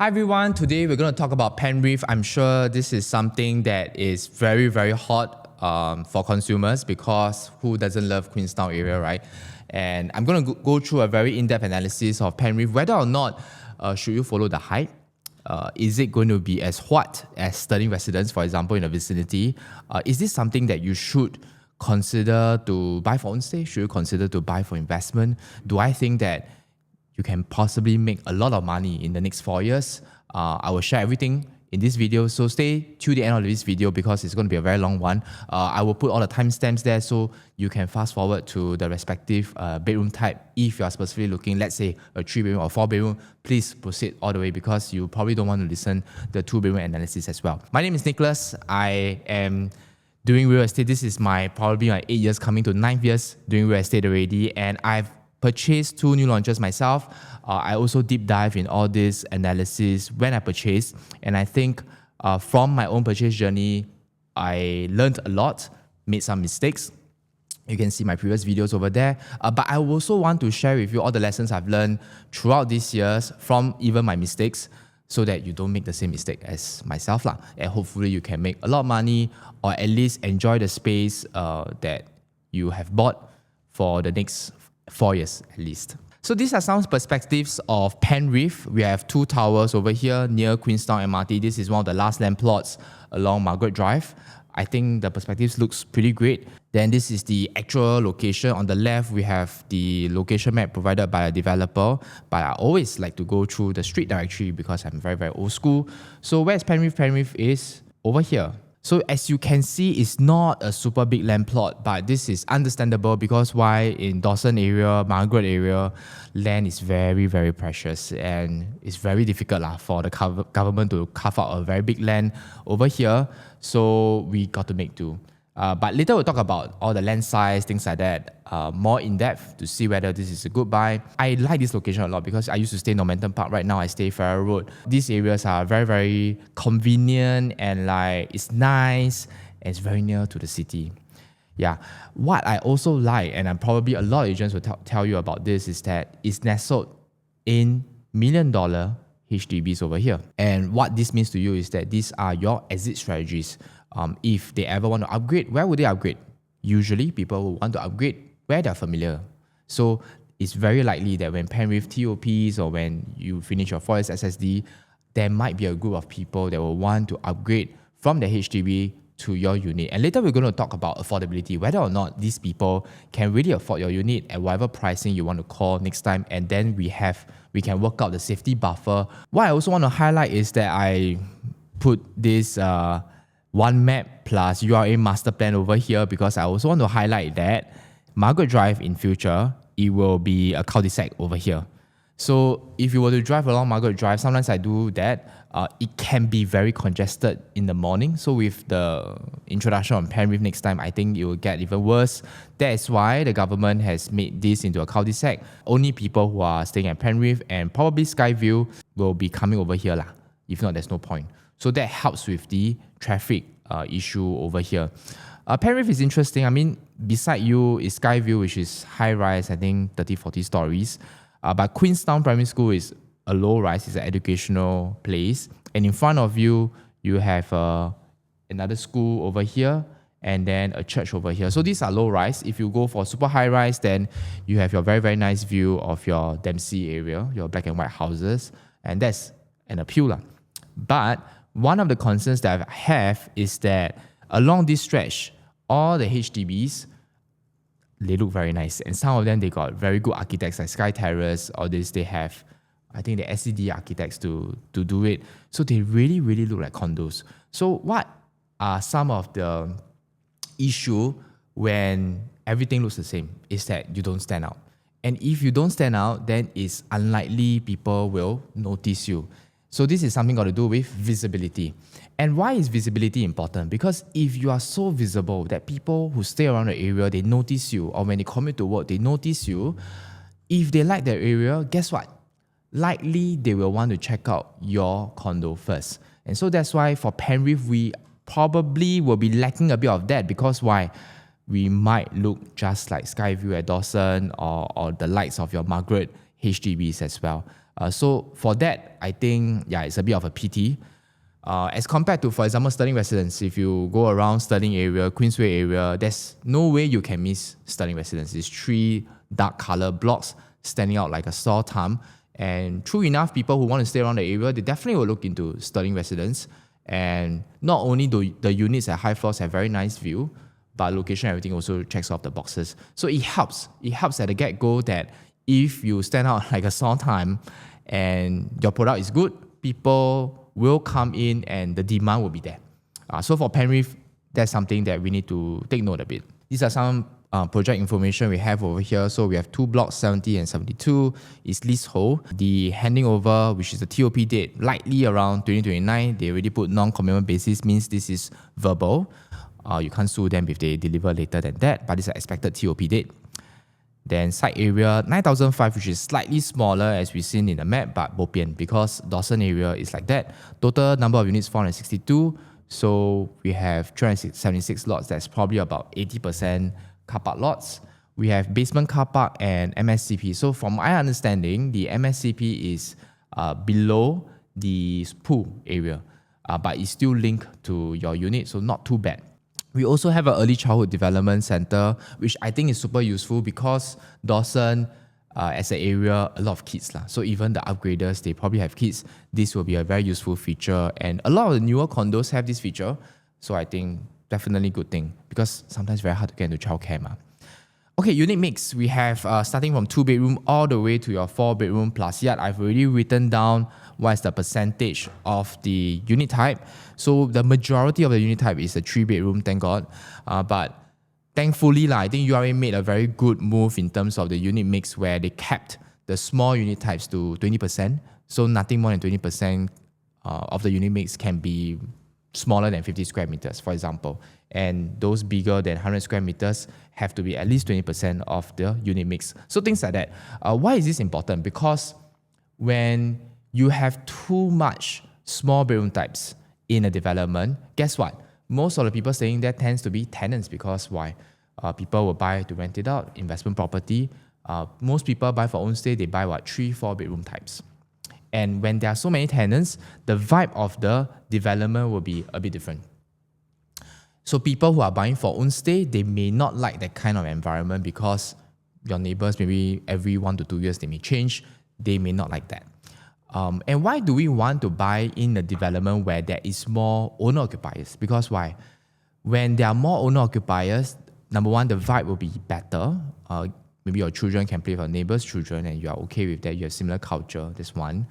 Hi everyone, today we're going to talk about Penrith. I'm sure this is something that is very, very hot for consumers because who doesn't love Queenstown area, right? And I'm going to go through a very in-depth analysis of Penrith, whether or not should you follow the hype. Is it going to be as hot as Stirling residents, for example, in the vicinity? Is this something that you should consider to buy for own stay? Should you consider to buy for investment? Do I think that you can possibly make a lot of money in the next 4 years? I will share everything in this video, so stay till the end of this video because it's going to be a very long one. I will put all the timestamps there so you can fast forward to the respective bedroom type. If you are specifically looking, let's say a 3-bedroom or 4-bedroom, please proceed all the way because you probably don't want to listen the 2-bedroom analysis as well. My name is Nicholas. I am doing real estate. This is probably my 8 years coming to 9th years doing real estate already, and I've purchased 2 new launches myself. I also deep dive in all this analysis when I purchased, and I think from my own purchase journey, I learned a lot, made some mistakes. You can see my previous videos over there. But I also want to share with you all the lessons I've learned throughout these years from even my mistakes so that you don't make the same mistake as myself. And hopefully you can make a lot of money or at least enjoy the space that you have bought for the next 4 years at least. So these are some perspectives of Penrith. We have 2 towers over here near Queenstown MRT. This is one of the last land plots along Margaret Drive. I think the perspectives looks pretty great. Then this is the actual location. On the left, we have the location map provided by a developer, but I always like to go through the street directory because I'm very, very old school. So where's Penrith? Penrith is over here. So as you can see, it's not a super big land plot, but this is understandable because why in Dawson area, Margaret area, land is very, very precious and it's very difficult for the government to carve out a very big land over here. So we got to make do. But later we'll talk about all the land size, things like that, more in depth to see whether this is a good buy. I like this location a lot because I used to stay in Normanton Park. Right now I stay Farrer Road. These areas are very, very convenient and it's nice and it's very near to the city. Yeah, what I also like, and I'm probably a lot of agents will tell you about this, is that it's nestled in $1 million HDBs over here. And what this means to you is that these are your exit strategies. If they ever want to upgrade, where would they upgrade? Usually, people will want to upgrade where they're familiar. So it's very likely that when Penrith TOPs or when you finish your 4 years SSD, there might be a group of people that will want to upgrade from the HDB to your unit. And later we're going to talk about affordability, whether or not these people can really afford your unit at whatever pricing you want to call next time. And then we can work out the safety buffer. What I also want to highlight is that I put this one map plus URA master plan over here because I also want to highlight that Margaret Drive in future, it will be a cul-de-sac over here. So if you were to drive along Margaret Drive, sometimes I do that, it can be very congested in the morning. So with the introduction on Penrith next time, I think it will get even worse. That's why the government has made this into a cul-de-sac. Only people who are staying at Penrith and probably Skyview will be coming over here. If not, there's no point. So that helps with the traffic issue over here. Penrith is interesting. I mean, beside you is Skyview, which is high-rise, I think 30, 40 stories. But Queenstown Primary School is a low-rise, it's an educational place. And in front of you, you have another school over here and then a church over here. So these are low-rise. If you go for super high-rise, then you have your very, very nice view of your Dempsey area, your black and white houses. And that's an appeal. But one of the concerns that I have is that along this stretch, all the HDBs, they look very nice. And some of them, they got very good architects like Sky Terrace or this. They have, I think, the SCD architects to do it. So they really, really look like condos. So what are some of the issue when everything looks the same is that you don't stand out. And if you don't stand out, then it's unlikely people will notice you. So this is something got to do with visibility. And why is visibility important? Because if you are so visible that people who stay around the area, they notice you, or when they commute to work, they notice you, if they like that area, guess what? Likely they will want to check out your condo first. And so that's why for Penrith, we probably will be lacking a bit of that because why? We might look just like Skyview at Dawson or the likes of your Margaret HDBs as well. So for that, I think, it's a bit of a pity. As compared to, for example, Stirling Residence, if you go around Stirling area, Queensway area, there's no way you can miss Stirling Residence. It's 3 dark color blocks standing out like a sore thumb. And true enough, people who want to stay around the area, they definitely will look into Stirling Residence. And not only do the units at high floors have very nice view, but location, everything also checks off the boxes. So it helps. It helps at the get-go that if you stand out like a sore thumb and your product is good, people will come in and the demand will be there. So for Penrith, that's something that we need to take note of it. These are some project information we have over here. So we have 2 blocks, 70 and 72 is leasehold. The handing over, which is the TOP date, likely around 2029. They already put non-commitment basis, means this is verbal. You can't sue them if they deliver later than that, but it's an expected TOP date. Then site area 9,005, which is slightly smaller as we've seen in the map, but bopian because Dawson area is like that. Total number of units 462. So we have 376 lots. That's probably about 80% car park lots. We have basement car park and MSCP. So from my understanding, the MSCP is below the pool area, but it's still linked to your unit, so not too bad. We also have an early childhood development center, which I think is super useful because Dawson, as an area, a lot of kids. So even the upgraders, they probably have kids. This will be a very useful feature. And a lot of the newer condos have this feature. So I think definitely good thing because sometimes very hard to get into childcare. Okay, unit mix. We have starting from 2-bedroom all the way to your 4-bedroom plus yard. I've already written down what is the percentage of the unit type. So the majority of the unit type is a 3-bedroom, thank God. But thankfully, I think URA made a very good move in terms of the unit mix where they capped the small unit types to 20%. So nothing more than 20% of the unit mix can be smaller than 50 square meters, for example. And those bigger than 100 square meters have to be at least 20% of the unit mix. So things like that. Why is this important? Because when you have too much small bedroom types in a development, guess what? Most of the people staying there tends to be tenants because why? People will buy to rent it out, investment property. Most people buy for own stay, they buy 3-4 bedroom types. And when there are so many tenants, the vibe of the development will be a bit different. So people who are buying for own stay, they may not like that kind of environment because your neighbors, maybe every 1 to 2 years, they may change. They may not like that. And why do we want to buy in a development where there is more owner-occupiers? Because why? When there are more owner-occupiers, number one, the vibe will be better. Maybe your children can play with your neighbor's children and you are okay with that. You have similar culture. That's one.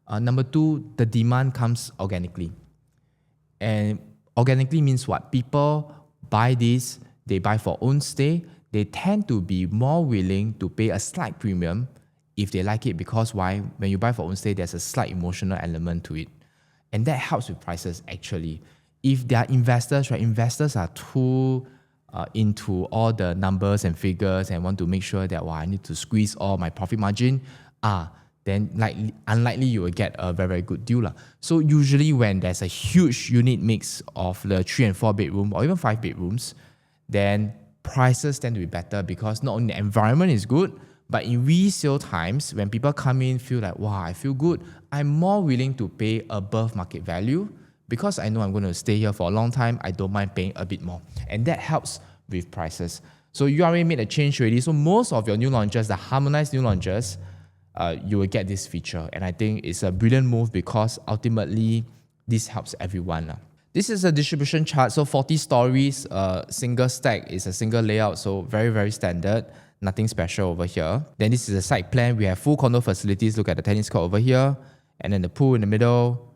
Number two, the demand comes organically. And organically means what? People buy this, they buy for own stay. They tend to be more willing to pay a slight premium if they like it because why? When you buy for own stay, there's a slight emotional element to it. And that helps with prices actually. If they are investors, right? Investors are too into all the numbers and figures and want to make sure that I need to squeeze all my profit margin, then unlikely you will get a very, very good deal. So usually when there's a huge unit mix of the 3 and 4 bedroom or even 5 bedrooms, then prices tend to be better because not only the environment is good, but in resale times, when people come in, feel like, wow, I feel good, I'm more willing to pay above market value because I know I'm going to stay here for a long time. I don't mind paying a bit more. And that helps with prices. So you already made a change already. So most of your new launches, the harmonized new launches, you will get this feature. And I think it's a brilliant move because ultimately, this helps everyone. This is a distribution chart. So 40 stories, single stack is a single layout. So very, very standard. Nothing special over here. Then this is a site plan. We have full condo facilities. Look at the tennis court over here. And then the pool in the middle.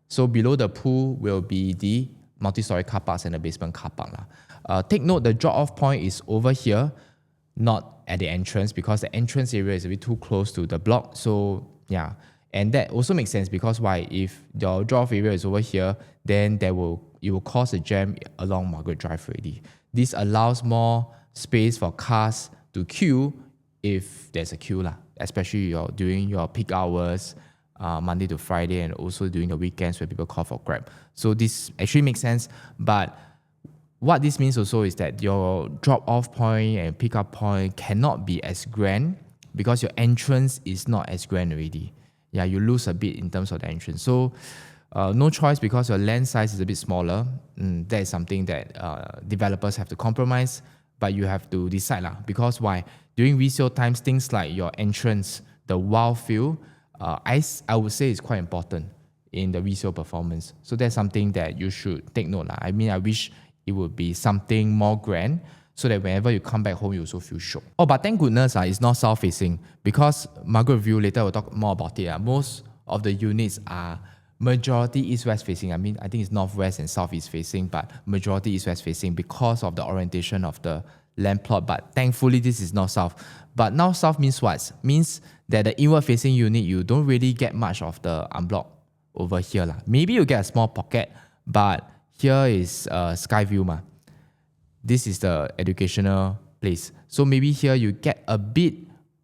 So below the pool will be the multi-story car parks and the basement car park. Take note, the drop-off point is over here, not at the entrance because the entrance area is a bit too close to the block. So yeah, and that also makes sense because why? If your drop-off area is over here, then it will cause a jam along Margaret Drive already. This allows more space for cars to queue if there's a queue, especially during your peak hours, Monday to Friday, and also during the weekends where people call for Grab. So this actually makes sense, but what this means also is that your drop-off point and pick-up point cannot be as grand because your entrance is not as grand already. yeah, you lose a bit in terms of the entrance. So no choice because your land size is a bit smaller. That is something that developers have to compromise, but you have to decide lah. Because why? During resale times, things like your entrance, the wow feel, I would say is quite important in the resale performance. So that's something that you should take note lah. I mean, I wish it would be something more grand so that whenever you come back home, you also feel shook. Oh, but thank goodness it's not south-facing because Margaret View, later we'll talk more about it. Most of the units are majority east-west facing. I mean, I think it's northwest and southeast facing, but majority east-west facing because of the orientation of the land plot. But thankfully, this is not south. But now south means what? Means that the inward-facing unit, you don't really get much of the unblock over here lah. Maybe you get a small pocket, but here is sky view ma. This is the educational place. So maybe here you get a bit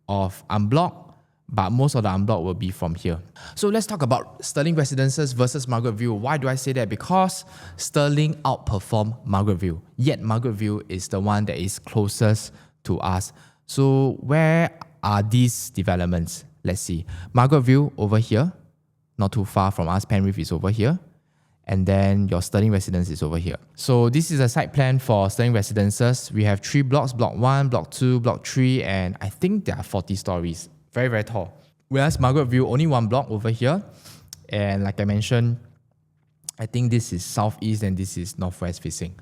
of unblock, but most of the unblock will be from here. So let's talk about Stirling Residences versus Margaret View. Why do I say that? Because Stirling outperformed Margaret View. Yet Margaret View is the one that is closest to us. So where are these developments? Let's see. Margaret View over here, not too far from us. Penrith is over here. And then your Stirling Residence is over here. So this is a site plan for Stirling Residences. We have 3 blocks, block 1, block 2, block 3, and I think there are 40 stories. Very, very tall. Whereas Margaret View, only 1 block over here. And like I mentioned, I think this is southeast and this is northwest facing.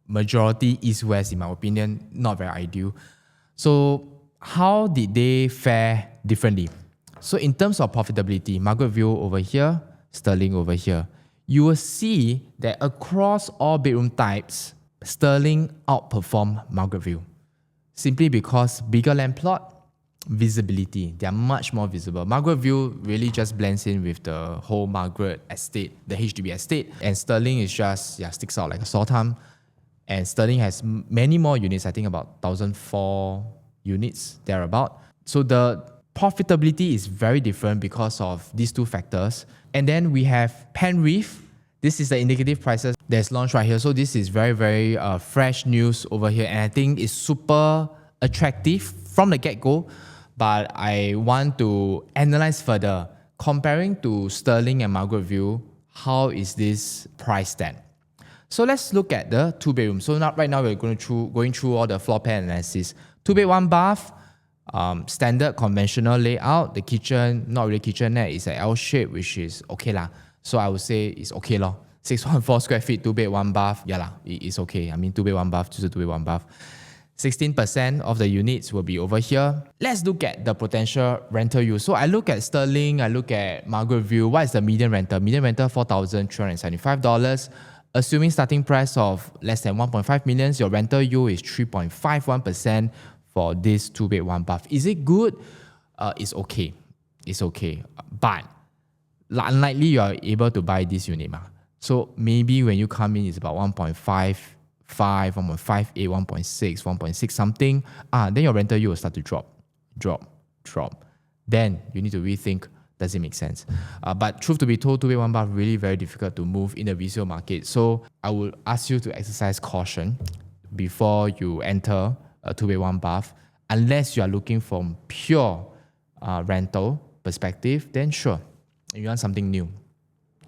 Majority east-west, in my opinion, not very ideal. So how did they fare differently? So in terms of profitability, Margaret View over here, Stirling over here. You will see that across all bedroom types, Stirling outperformed Margaret View. Simply because bigger land plot, visibility, they are much more visible. Margaret View really just blends in with the whole Margaret estate, the HDB estate, and Stirling is just, sticks out like a sore thumb. And Stirling has many more units, I think about 1,004 units, thereabout. So the profitability is very different because of these two factors. And then we have Penrith. This is the indicative prices that's launched right here. So this is very, very fresh news over here. And I think it's super attractive from the get-go. But I want to analyze further. Comparing to Stirling and Margaret View, how is this priced at? So let's look at the 2-bedroom. So right now we're going through all the floor plan analysis. 2-bed, 1 bath. Standard conventional layout. The kitchen, not really kitchenette, it's an L shape, which is okay lah. So I would say it's okay lor. 614 square feet, 2-bed, 1 bath. Yeah lah, it's okay. I mean 2-bed, 1 bath, choose a 2-bed, 1 bath. 16% of the units will be over here. Let's look at the potential rental use. So I look at Stirling, I look at Margaret View. What is the median rental? Median rental $4,375. Assuming starting price of less than 1.5 million, your rental yield is 3.51%. For this 2-bed, 1 bath. Is it good? It's okay. It's okay. But unlikely you are able to buy this unit. So maybe when you come in, it's about 1.55, 1.58, 1.6, 1.6 something. Then your rental yield will start to drop. Then you need to rethink, does it make sense? But truth to be told, 2-bed, 1 bath really very difficult to move in the resale market. So I will ask you to exercise caution before you enter a 2-bed, 1 bath. Unless you are looking from pure rental perspective, then sure, you want something new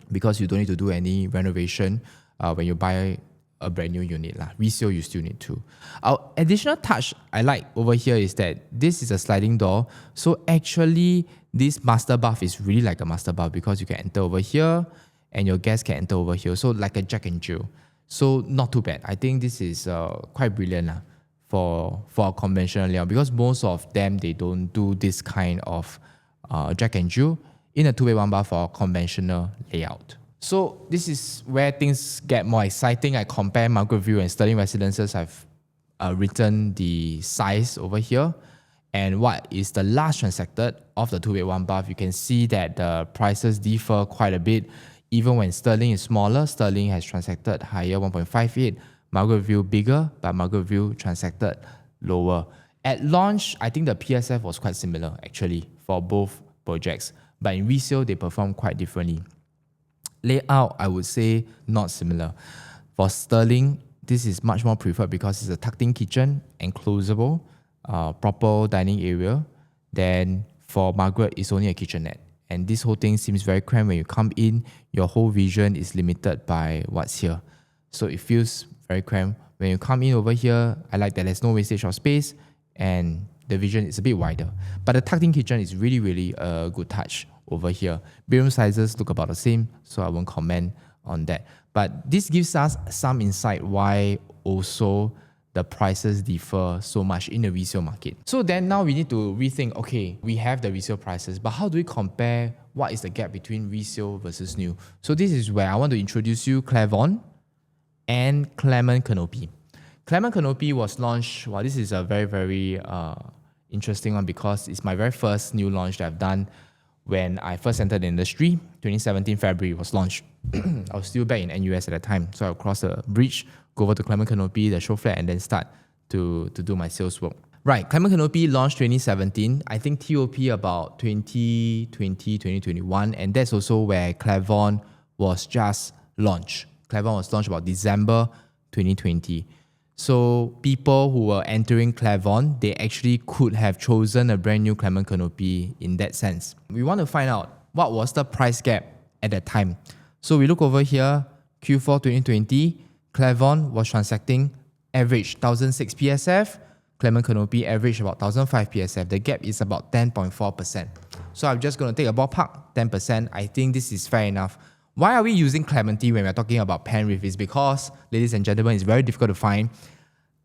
because you don't need to do any renovation when you buy a brand new unit. Resale, you still need to. Our additional touch I like over here is that this is a sliding door. So actually, this master bath is really like a master bath because you can enter over here and your guests can enter over here. So like a Jack and Jill. So not too bad. I think this is quite brilliant for a conventional layout because most of them, they don't do this kind of Jack and Jill in a 2-bed, 1 bath for a conventional layout. So this is where things get more exciting. I compare Margaret View and Stirling Residences. I've written the size over here and what is the last transacted of the 2-bed, 1 bath. You can see that the prices differ quite a bit. Even when Stirling is smaller, Stirling has transacted higher, 1.58. Margaret View bigger, but Margaret View transacted lower. At launch, I think the PSF was quite similar actually for both projects. But in resale, they perform quite differently. Layout, I would say not similar. For Stirling, this is much more preferred because it's a tucked-in kitchen, enclosable, proper dining area. Then For Margaret, it's only a kitchenette. And this whole thing seems very cramped. When you come in, your whole vision is limited by what's here. So it feels very cramped. When you come in over here, I like that there's no wastage of space and the vision is a bit wider. But the tucked-in kitchen is really, really a good touch over here. Bedroom sizes look about the same, so I won't comment on that. But this gives us some insight why also the prices differ so much in the resale market. So then now we need to rethink, okay, we have the resale prices, but how do we compare what is the gap between resale versus new? So this is where I want to introduce you Clairvaughn and Clement Canopy. Clement Canopy was launched, well, this is a very, very interesting one because it's my very first new launch that I've done when I first entered the industry. 2017 February was launched. I was still back in NUS at that time, so I'll cross the bridge, go over to Clement Canopy, the show flat, and then start to do my sales work. Right, Clement Canopy launched 2017. I think TOP about 2020, 2021, and that's also where Clairvaughn was just launched. Clairvaughn was launched about December 2020. So people who were entering Clairvaughn, they actually could have chosen a brand new Clement Canopy in that sense. We want to find out what was the price gap at that time. So we look over here, Q4 2020, Clairvaughn was transacting average 1,006 PSF, Clement Canopy average about 1,005 PSF. The gap is about 10.4%. So I'm just going to take a ballpark, 10%. I think this is fair enough. Why are we using Clementi when we're talking about Penrith? Is because, ladies and gentlemen, it's very difficult to find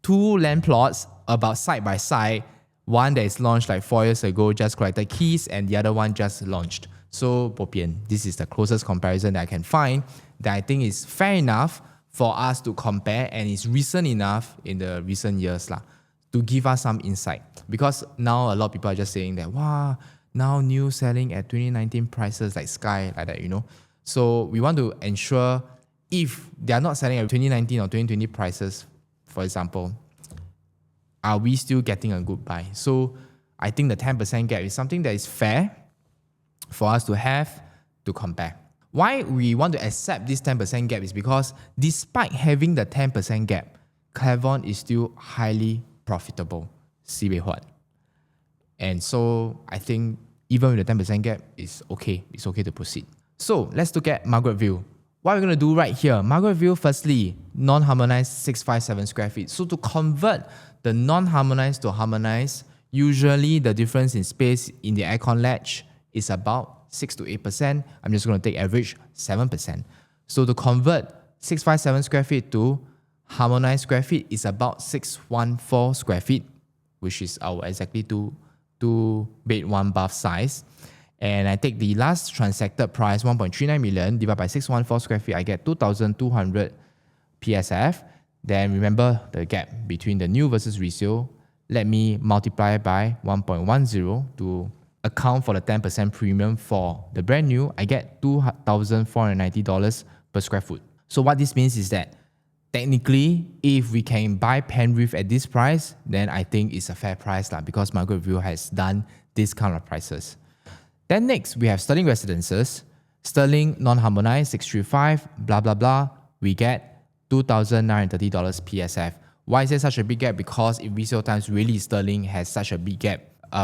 two land plots about side by side. One that is launched like 4 years ago, just collected keys, and the other one just launched. So, bopian, this is the closest comparison that I can find that I think is fair enough for us to compare, and it's recent enough in the recent years to give us some insight. Because now a lot of people are just saying that, wow, now new selling at 2019 prices like sky, like that, you know. So we want to ensure if they are not selling at 2019 or 2020 prices, for example, are we still getting a good buy? So I think the 10% gap is something that is fair for us to have to compare. Why we want to accept this 10% gap is because despite having the 10% gap, Clairvaughn is still highly profitable. Sibei Huat. And so I think even with the 10% gap, it's okay to proceed. So let's look at Margaret Ville. What we're going to do right here, Margaret Ville, firstly, non-harmonized 657 square feet. So to convert the non-harmonized to harmonized, usually the difference in space in the aircon latch is about 6 to 8%. I'm just going to take average 7%. So to convert 657 square feet to harmonized square feet is about 614 square feet, which is our exactly two bed, one bath size. And I take the last transacted price, 1.39 million, divided by 614 square feet, I get 2,200 PSF. Then remember the gap between the new versus resale. Let me multiply by 1.10 to account for the 10% premium for the brand new. I get $2,490 per square foot. So what this means is that technically, if we can buy Penrith at this price, then I think it's a fair price because Margaret Ville has done this kind of prices. Then next, we have Stirling Residences. Stirling non-harmonized, 635, blah, blah, blah. We get $2,930 PSF. Why is there such a big gap? Because in resale times, really Stirling has such a big gap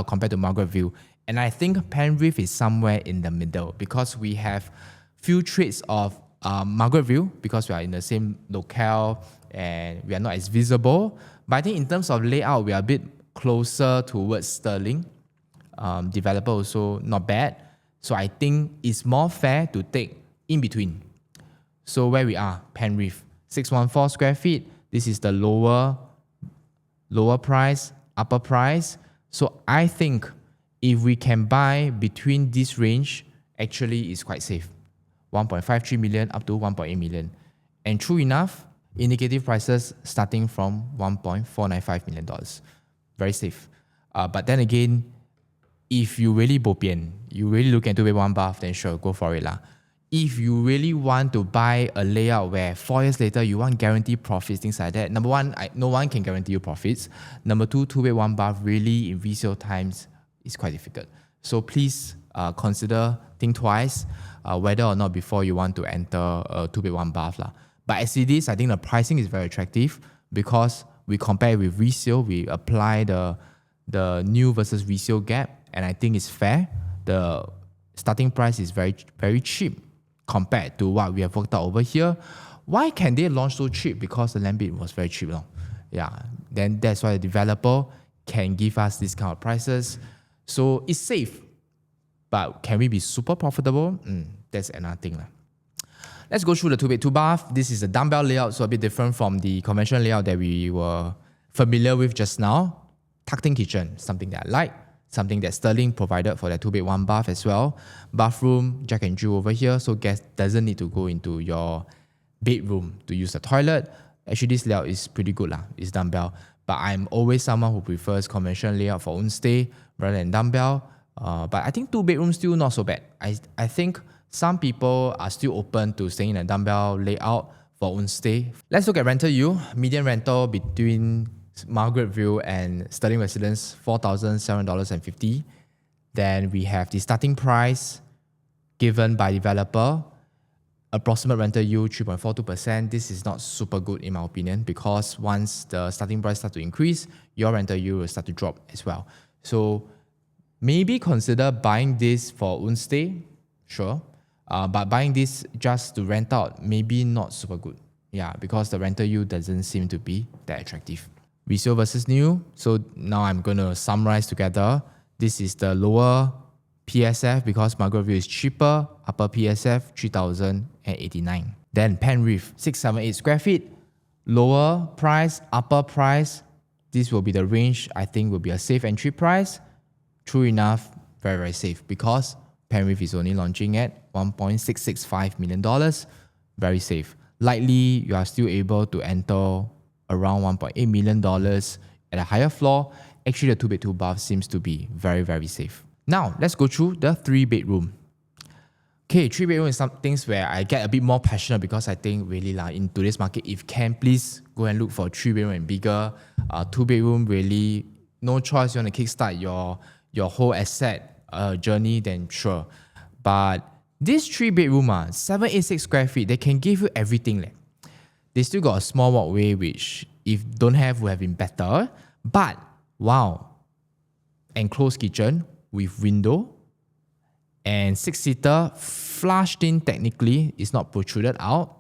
compared to Margaret Ville. And I think Penrith is somewhere in the middle because we have few traits of Margaret Ville because we are in the same locale and we are not as visible. But I think in terms of layout, we are a bit closer towards Stirling. Developer also not bad. So I think it's more fair to take in between. So where we are, Penrith, 614 square feet. This is the lower price, upper price. So I think if we can buy between this range, actually is quite safe. 1.53 million up to 1.8 million. And true enough, indicative prices starting from $1.495 million. Very safe. But then again, if you really bopian, you really look into it one bath, then sure, go for it lah. If you really want to buy a layout where 4 years later you want guaranteed profits, things like that. Number one, no one can guarantee you profits. Number two, two-bed, one bath really in resale times is quite difficult. So please think twice whether or not before you want to enter a two-bed, one bath lah. But as it is, I think the pricing is very attractive because we compare with resale, we apply the new versus resale gap, and I think it's fair. The starting price is very, very cheap compared to what we have worked out over here. Why can they launch so cheap? Because the land bid was very cheap. No? Yeah, then that's why the developer can give us this kind of prices. So it's safe, but can we be super profitable? That's another thing. Let's go through the 2-bed, 2-bath. This is a dumbbell layout, so a bit different from the conventional layout that we were familiar with just now. Tucked-in kitchen, something that I like. Something that Stirling provided for that 2-bed, 1-bath as well. Bathroom, Jack and Jill over here, so guest doesn't need to go into your bedroom to use the toilet. Actually, this layout is pretty good. It's dumbbell. But I'm always someone who prefers conventional layout for own stay rather than dumbbell. But I think 2 bedrooms still not so bad. I think some people are still open to staying in a dumbbell layout for own stay. Let's look at rental yield. Median rental between Margaret, Ville and Stirling residence, $4,750. Then we have the starting price given by developer. Approximate rental yield 3.42%. This is not super good in my opinion, because once the starting price starts to increase, your rental yield will start to drop as well. So maybe consider buying this for own stay, sure. But buying this just to rent out, maybe not super good. Yeah, because the rental yield doesn't seem to be that attractive. Resale versus new. So now I'm going to summarize together. This is the lower PSF because Margaret Ville is cheaper. Upper PSF 3,089. Then Penrith 678 square feet. Lower price, upper price. This will be the range I think will be a safe entry price. True enough, very, very safe because Penrith is only launching at $1.665 million. Very safe. Likely, you are still able to enter around $1.8 million at a higher floor. Actually, the 2-bed, 2-bath seems to be very, very safe. Now, let's go through the 3-bedroom. Okay, 3-bedroom is some things where I get a bit more passionate because I think really in today's market, if can, please go and look for 3-bedroom and bigger. 2-bedroom, really, no choice. You want to kickstart your whole asset journey, then sure. But this 3-bedroom, 786 square feet, they can give you everything. They still got a small walkway, which if don't have, would have been better. But wow, enclosed kitchen with window and 6-seater, flushed in technically, it's not protruded out.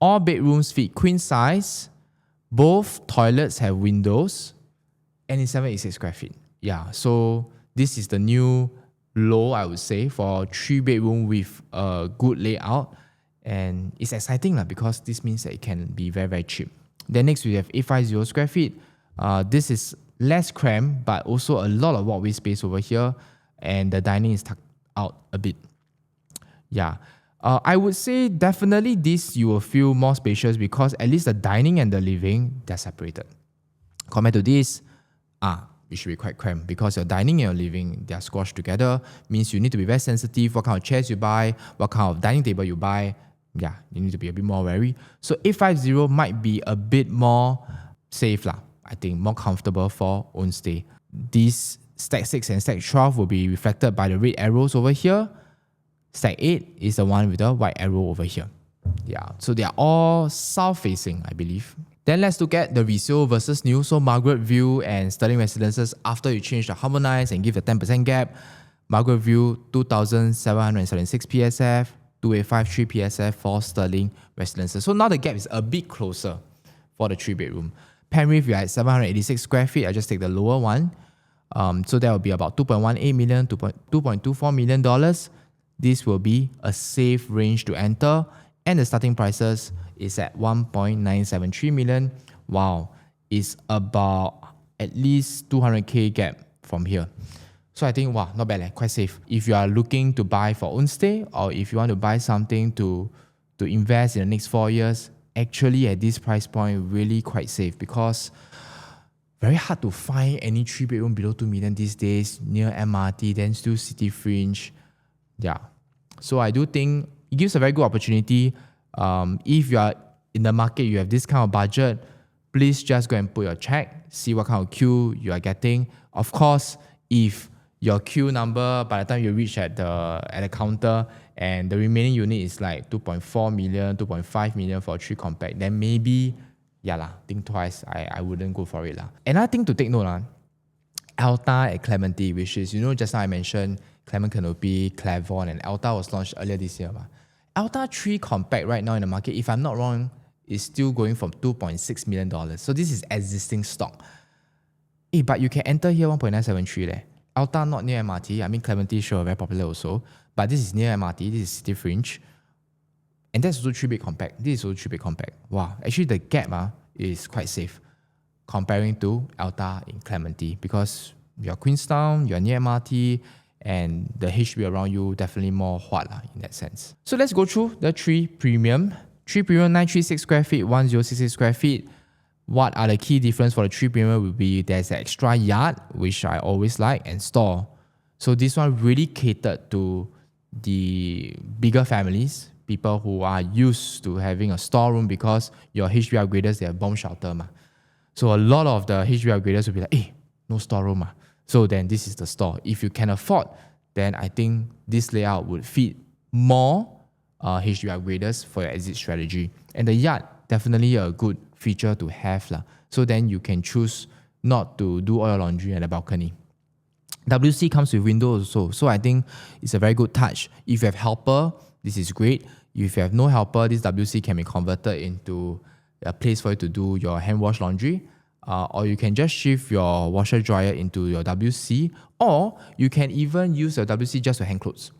All bedrooms fit queen size. Both toilets have windows and it's 786 square feet. Yeah, so this is the new low, I would say, for 3-bedroom with a good layout. And it's exciting because this means that it can be very, very cheap. Then next we have 850 square feet. This is less cramped, but also a lot of walkway space over here. And the dining is tucked out a bit. Yeah. I would say definitely this you will feel more spacious because at least the dining and the living, they're separated. Compared to this, it should be quite cramped because your dining and your living, they are squashed together. Means you need to be very sensitive what kind of chairs you buy, what kind of dining table you buy. Yeah, you need to be a bit more wary. So 850 might be a bit more safe, I think, more comfortable for own stay. These stack 6 and stack 12 will be reflected by the red arrows over here. Stack 8 is the one with the white arrow over here. Yeah, so they are all south-facing, I believe. Then let's look at the resale versus new. So Margaret Ville and Stirling residences, after you change the harmonize and give the 10% gap, Margaret Ville 2,776 PSF, 2853 PSF for Stirling residences. So now the gap is a bit closer for the 3-bedroom. Penrith, we are at 786 square feet. I just take the lower one. So that will be about $2.18 million, $2.24 million. This will be a safe range to enter. And the starting prices is at 1.973 million. Wow, it's about at least 200k gap from here. So I think, wow, not bad, quite safe. If you are looking to buy for own stay or if you want to buy something to invest in the next 4 years, actually at this price point, really quite safe because very hard to find any 3-bedroom below 2 million these days, near MRT, then still city-fringe. Yeah. So I do think it gives a very good opportunity. If you are in the market, you have this kind of budget, please just go and put your check, see what kind of queue you are getting. Of course, if your queue number by the time you reach at the counter and the remaining unit is like 2.4 million, 2.5 million for a 3 compact, then maybe, think twice. I wouldn't go for it. Another thing to take note, Alta at Clementi, which is, just now I mentioned Clement Canopy, Clavon, and Alta was launched earlier this year. Alta 3 Compact right now in the market, if I'm not wrong, is still going from $2.6 million. So this is existing stock. But you can enter here 1.973 there. Alta not near MRT. I mean, Clementi sure very popular also. But this is near MRT. This is city-fringe. And that's also 3-bed compact. This is also 3-bed compact. Wow. Actually, the gap is quite safe comparing to Alta in Clementi, because you're Queenstown, you're near MRT, and the HDB around you definitely more hot in that sense. So let's go through the 3 premium. 3 premium 936 square feet, 1066 square feet. What are the key difference for the 3 premium will be there's an extra yard, which I always like, and store. So this one really catered to the bigger families, people who are used to having a storeroom, because your HDB upgraders, they have bomb shelter. So a lot of the HDB upgraders will be like, no storeroom. So then this is the store. If you can afford, then I think this layout would fit more HDB upgraders for your exit strategy. And the yard, definitely a good feature to have. So then you can choose not to do all your laundry at the balcony. WC comes with windows also. So I think it's a very good touch. If you have helper, this is great. If you have no helper, this WC can be converted into a place for you to do your hand wash laundry. Or you can just shift your washer dryer into your WC. Or you can even use your WC just to hang clothes.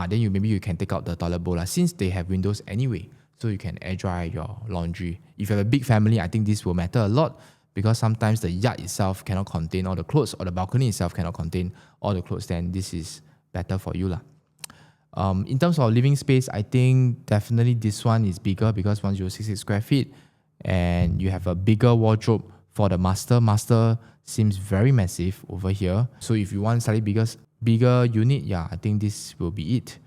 Then maybe you can take out the toilet bowl since they have windows anyway. So you can air dry your laundry. If you have a big family, I think this will matter a lot, because sometimes the yard itself cannot contain all the clothes, or the balcony itself cannot contain all the clothes. Then this is better for you. In terms of living space, I think definitely this one is bigger, because 1066 square feet, and you have a bigger wardrobe for the master. Master seems very massive over here. So if you want slightly bigger unit, I think this will be it.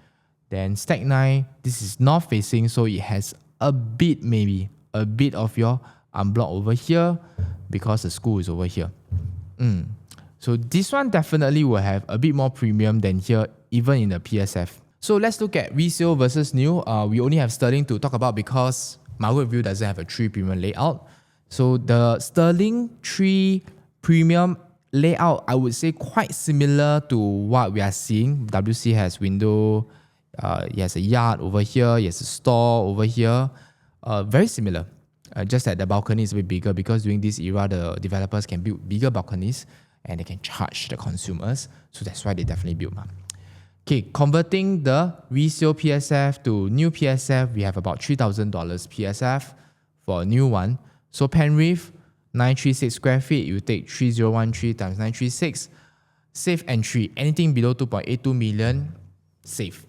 Then Stack 9, this is north facing, so it has a bit of your unblock over here, because the school is over here. So this one definitely will have a bit more premium than here, even in the PSF. So let's look at resale versus new. We only have Stirling to talk about because Margaret Ville doesn't have a 3 premium layout. So the Stirling 3 premium layout, I would say quite similar to what we are seeing. WC has window, it has a yard over here, it has a store over here. Very similar. Just that the balcony is a bit bigger, because during this era, the developers can build bigger balconies and they can charge the consumers. So that's why they definitely build. Okay, converting the resale PSF to new PSF, we have about $3,000 PSF for a new one. So Penrith, 936 square feet, you take 3013 times 936. Safe entry, anything below 2.82 million, safe.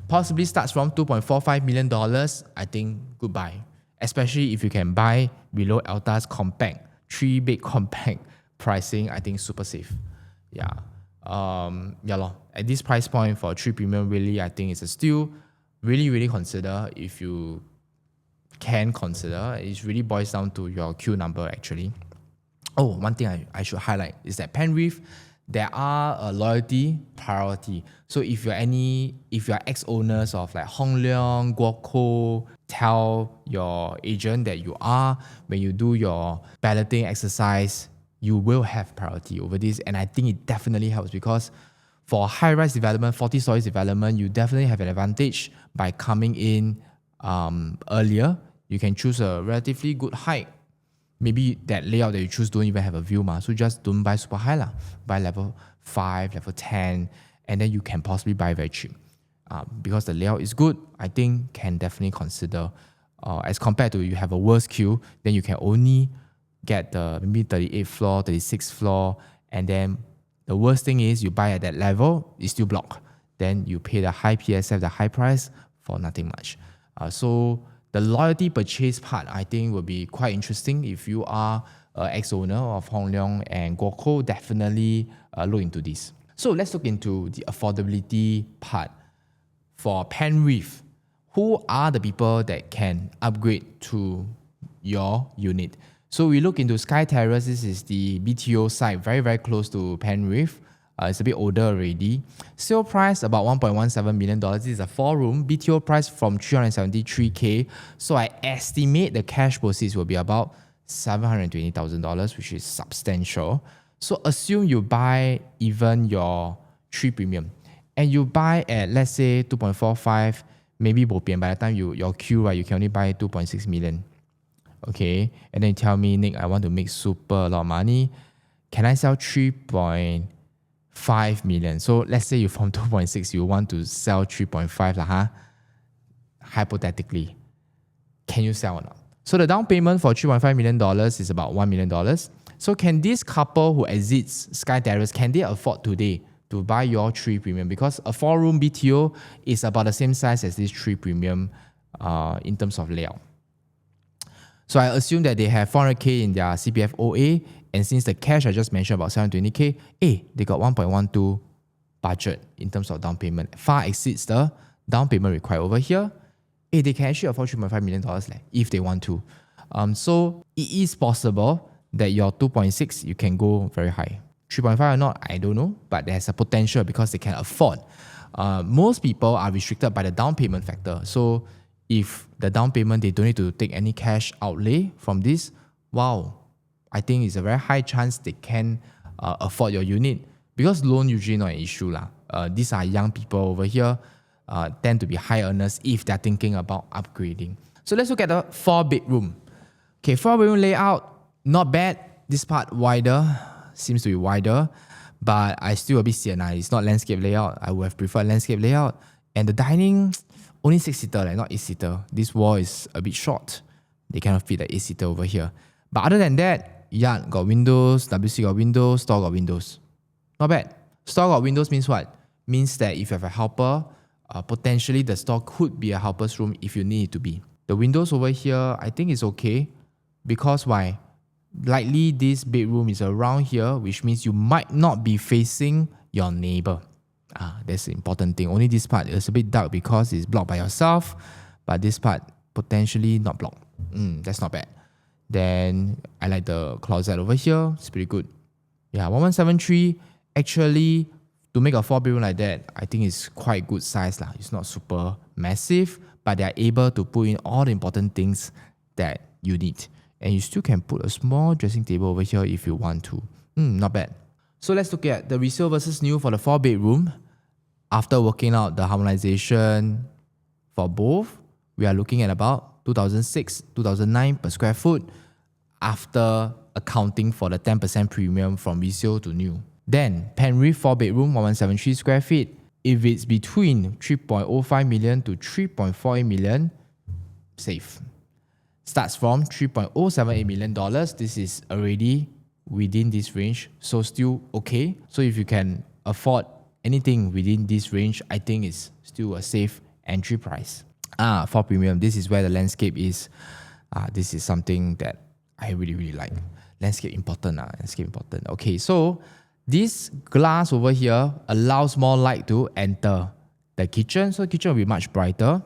Possibly starts from $2.45 million, I think goodbye. Especially if you can buy below Alta's compact, 3-bed compact pricing, I think super safe. At this price point for 3 premium, really, I think it's a still really consider. If you can consider, it really boils down to your queue number actually. One thing I should highlight is that Penrith, there are a loyalty priority. So if you're ex-owners of like Hong Leong, Guok Ko, tell your agent that you are, when you do your balloting exercise, you will have priority over this. And I think it definitely helps, because for high-rise development, 40 stories development, you definitely have an advantage by coming in earlier. You can choose a relatively good height. Maybe that layout that you choose don't even have a view, so just don't buy super high. Buy level 5, level 10, and then you can possibly buy very cheap. Because the layout is good, I think can definitely consider. As compared to you have a worse queue, then you can only get the maybe 38th floor, 36th floor, and then the worst thing is you buy at that level, it's still blocked. Then you pay the high PSF, the high price for nothing much. So the loyalty purchase part, I think, will be quite interesting. If you are an ex-owner of Hong Leong and Guok Ko, definitely look into this. So let's look into the affordability part. For Penrith, who are the people that can upgrade to your unit? So we look into Sky Terrace. This is the BTO site, very close to Penrith. It's a bit older already. Sale price about $1.17 million. This is a 4-room. BTO price from $373K. So I estimate the cash proceeds will be about $720,000, which is substantial. So assume you buy even your 3 premium and you buy at, let's say, 2.45, maybe bo pian, by the time your queue, right, you can only buy 2.6 million. Okay, and then you tell me, Nick, I want to make super a lot of money. Can I sell 3.5 million? So let's say you from 2.6, you want to sell 3.5 lah, huh? Hypothetically, can you sell or not? So the down payment for $3.5 million is about $1 million. So can this couple who exits Sky Terrace, can they afford today to buy your 3 premium? Because a 4-room BTO is about the same size as this 3 premium in terms of layout. So I assume that they have 400k in their CPF OA, and since the cash I just mentioned about 720k, they got 1.12 budget in terms of down payment. Far exceeds the down payment required over here. They can actually afford $3.5 million if they want to. So it is possible that your 2.6, you can go very high. 3.5 or not, I don't know, but there's a potential because they can afford. Most people are restricted by the down payment factor. So if the down payment, they don't need to take any cash outlay from this, wow, I think it's a very high chance they can afford your unit, because loan usually not an issue lah. These are young people over here, tend to be high earners if they're thinking about upgrading. So let's look at the 4-bedroom. Okay, 4-bedroom layout, not bad. This part wider, seems to be wider, but I still a bit sian. It's not landscape layout. I would have preferred landscape layout. And the dining, only 6-seater, like not 8-seater. This wall is a bit short. They cannot fit the 8-seater over here. But other than that, yard got windows, WC got windows, store got windows. Not bad. Store got windows means what? Means that if you have a helper, potentially the store could be a helper's room if you need it to be. The windows over here, I think it's okay. Because why? Likely this bedroom is around here, which means you might not be facing your neighbor. That's the important thing. Only this part is a bit dark because it's blocked by yourself, but this part potentially not blocked. That's not bad. Then I like the closet over here. It's pretty good. Yeah, 1173. Actually, to make a 4-bedroom like that, I think it's quite good size lah. It's not super massive, but they are able to put in all the important things that you need. And you still can put a small dressing table over here if you want to. Not bad. So let's look at the resale versus new for the 4-bedroom. After working out the harmonization for both, we are looking at about 2006, 2009 per square foot after accounting for the 10% premium from resale to new. Then Penrith 4-bedroom, 1173 square feet. If it's between 3.05 million to 3.48 million, safe. Starts from $3.078 million. This is already within this range, so still okay. So if you can afford anything within this range, I think it's still a safe entry price. For premium, this is where the landscape is. This is something that I really, really like. Landscape important. Landscape important. Okay, so this glass over here allows more light to enter the kitchen. So the kitchen will be much brighter.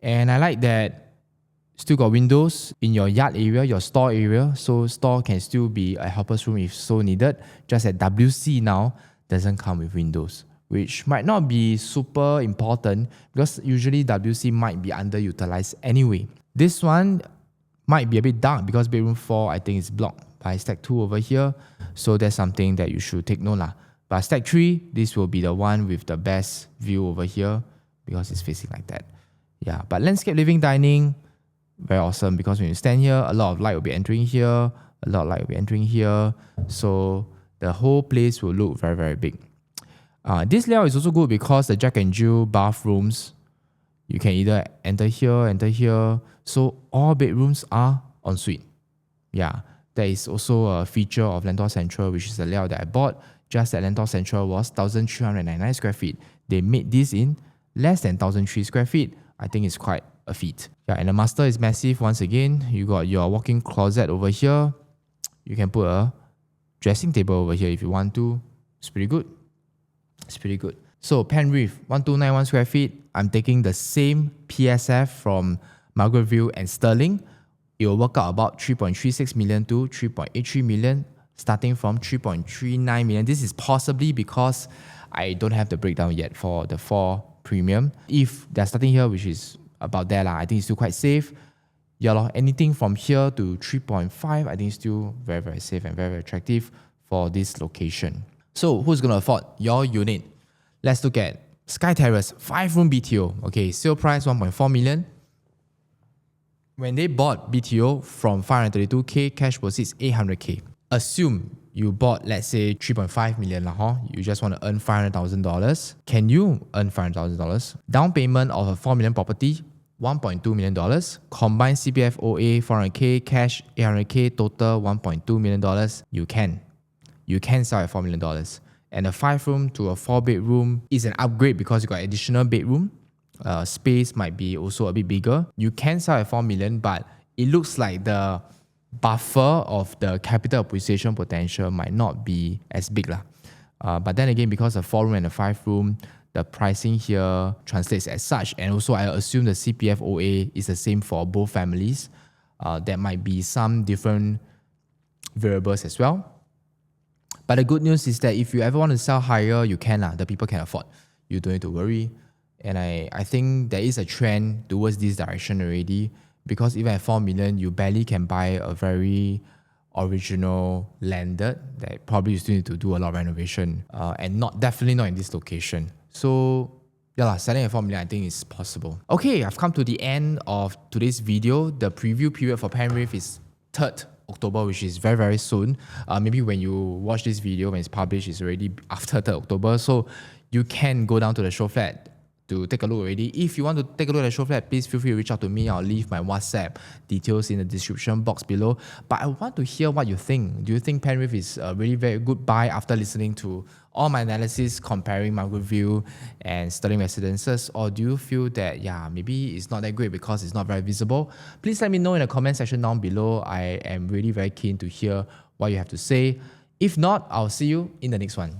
And I like that still got windows in your yard area, your store area. So store can still be a helper's room if so needed. Just that WC now doesn't come with windows, which might not be super important because usually WC might be underutilized anyway. This one might be a bit dark because bedroom 4 I think is blocked by stack 2 over here. So that's something that you should take note lah. But stack 3, this will be the one with the best view over here because it's facing like that. Yeah, but landscape living dining, very awesome because when you stand here, a lot of light will be entering here, a lot of light will be entering here. So the whole place will look very, very big. This layout is also good because the Jack and Jill bathrooms, you can either enter here. So all bedrooms are ensuite. Yeah, there is also a feature of Lentor Central, which is the layout that I bought. Just that Lentor Central was 1,399 square feet. They made this in less than 1,003 square feet. I think it's quite a feat. Yeah, and the master is massive once again. You got your walk-in closet over here. You can put a dressing table over here if you want to. It's pretty good. It's pretty good. So Penrith, 1,291 square feet. I'm taking the same PSF from Margaret, Ville and Stirling. It will work out about 3.36 million to 3.83 million, starting from 3.39 million. This is possibly because I don't have the breakdown yet for the 4 premium. If they're starting here, which is about there, I think it's still quite safe. Yeah, anything from here to 3.5, I think it's still very, very safe and very, very attractive for this location. So who's going to afford your unit? Let's look at Sky Terrace, 5-room BTO. Okay, sale price 1.4 million. When they bought BTO from 532k, cash proceeds 800k. Assume you bought, let's say, 3.5 million. You just want to earn $500,000. Can you earn $500,000? Down payment of a 4 million property, $1.2 million. Combined CPF OA 400k, cash 800k, total $1.2 million. You can sell at $4 million. And a 5-room to a 4-bedroom is an upgrade because you got additional bedroom. Space might be also a bit bigger. You can sell at 4 million, but it looks like the buffer of the capital appreciation potential might not be as big. But then again, because a 4-room and a 5-room, the pricing here translates as such. And also, I assume the CPF OA is the same for both families. There might be some different variables as well. But the good news is that if you ever want to sell higher, you can. The people can afford. You don't need to worry. And I think there is a trend towards this direction already, because even at 4 million, you barely can buy a very original landed that probably you still need to do a lot of renovation, and definitely not in this location. So yeah, selling at 4 million I think is possible. Okay, I've come to the end of today's video. The preview period for Penrith is 3rd October, which is very, very soon. Maybe when you watch this video, when it's published, it's already after 3rd October. So you can go down to the show flat to take a look already. If you want to take a look at the show flat, please feel free to reach out to me. I'll leave my WhatsApp details in the description box below. But I want to hear what you think. Do you think Penrith is a really very good buy after listening to all my analysis comparing Margaret, Ville and Stirling residences? Or do you feel that, yeah, maybe it's not that great because it's not very visible? Please let me know in the comment section down below. I am really very keen to hear what you have to say. If not, I'll see you in the next one.